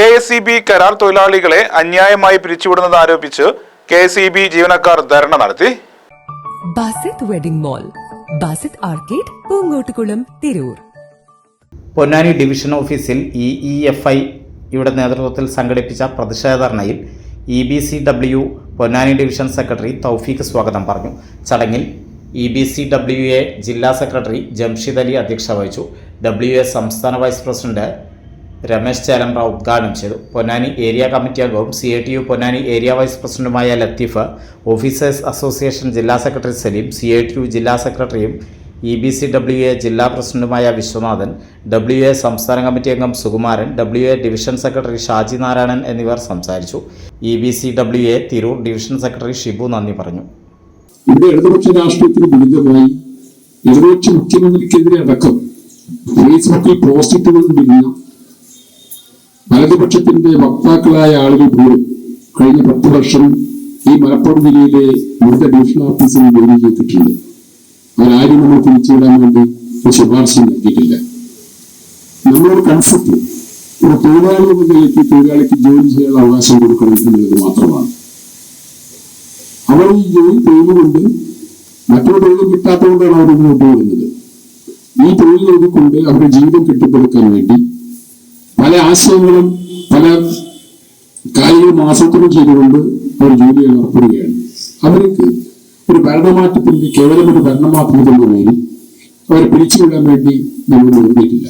KSEB കരാർ തൊഴിലാളികളെ അന്യായമായി പിരിച്ചുവിടുന്നത് ആരോപിച്ച് KSEB ജീവനക്കാർ ധർണ നടത്തി. Basith wedding mall, Basith arcade, Poongottukulam, Tirur. Ponnani division ഓഫീസിൽ EEFI യുടെ നേതൃത്വത്തിൽ സംഘടിപ്പിച്ച പ്രതിഷേധ ധർണയിൽ EBCW Ponnani division secretary Thoufeeq സ്വാഗതം പറഞ്ഞു. ചടങ്ങിൽ EBCWA ജില്ലാ സെക്രട്ടറി ജംഷിദ് അലി അധ്യക്ഷത വഹിച്ചു. WA സംസ്ഥാന വൈസ് പ്രസിഡന്റ് രമേശ് ചേലമ്പ്ര ഉദ്ഘാടനം ചെയ്തു. പൊന്നാനി ഏരിയ കമ്മിറ്റി അംഗവും CITU പൊന്നാനി ഏരിയ വൈസ് പ്രസിഡന്റുമായ ലത്തീഫ്, ഓഫീസേഴ്സ് അസോസിയേഷൻ ജില്ലാ സെക്രട്ടറി സലീം, CITU ജില്ലാ സെക്രട്ടറിയും EBCWA ജില്ലാ പ്രസിഡന്റുമായ വിശ്വനാഥൻ, WA സംസ്ഥാന കമ്മിറ്റി അംഗം Sukumaran, WA division secretary Shaji Narayanan എന്നിവർ സംസാരിച്ചു. EBCWA Tirur division secretary Shibu നന്ദി പറഞ്ഞു. ഇവിടെ ഇടതുപക്ഷ രാഷ്ട്രീയത്തിന് വിരുദ്ധമായി ഇടതുപക്ഷ മുഖ്യമന്ത്രിക്കെതിരെ അടക്കം ഫേസ്ബുക്കിൽ പോസ്റ്റുകൾ ഇടുന്ന വലതുപക്ഷത്തിന്റെ വക്താക്കളായ ആളുകൾ പോലും കഴിഞ്ഞ 10 വർഷം ഈ മലപ്പുറം ജില്ലയിലെ വിവിധ ഡിവിഷൻ ഓഫീസിൽ ജോലി ചെയ്തിട്ടുണ്ട്. അവരാരും നമ്മൾ തിരിച്ചുവിടാൻ വേണ്ടി ഒരു ശുപാർശ നൽകിയിട്ടില്ല. നമ്മളൊരു കൺസെപ്റ്റ്, ഒരു തൊഴിലാളി എന്ന നിലയ്ക്ക് തൊഴിലാളിക്ക് ജോലി ചെയ്യാനുള്ള അവകാശം കൊടുക്കണം എന്നുള്ളത് മാത്രമാണ്. അവർ ഈ ജോലി തൊഴിലുകൊണ്ട് മറ്റൊരു തൊഴിൽ കിട്ടാത്തതുകൊണ്ടാണ് അവർ മുന്നോട്ട് വരുന്നത്. ഈ തൊഴിൽ നേടിക്കൊണ്ട് അവരുടെ ജീവിതം കെട്ടിപ്പടുക്കാൻ വേണ്ടി പല ആശയങ്ങളും പല കാര്യങ്ങളും ആസൂത്രണം ചെയ്തുകൊണ്ട് അവർ ജോലികൾ ഏർപ്പെടുകയാണ്. അവർക്ക് ഒരു ഭരണമാറ്റത്തിന്റെ കേവലം ഒരു ഭരണമാറ്റത്തിന്റെ പേരിൽ അവരെ പിരിച്ചുവിടാൻ വേണ്ടി നമ്മൾ നിർമ്മിച്ചിട്ടില്ല.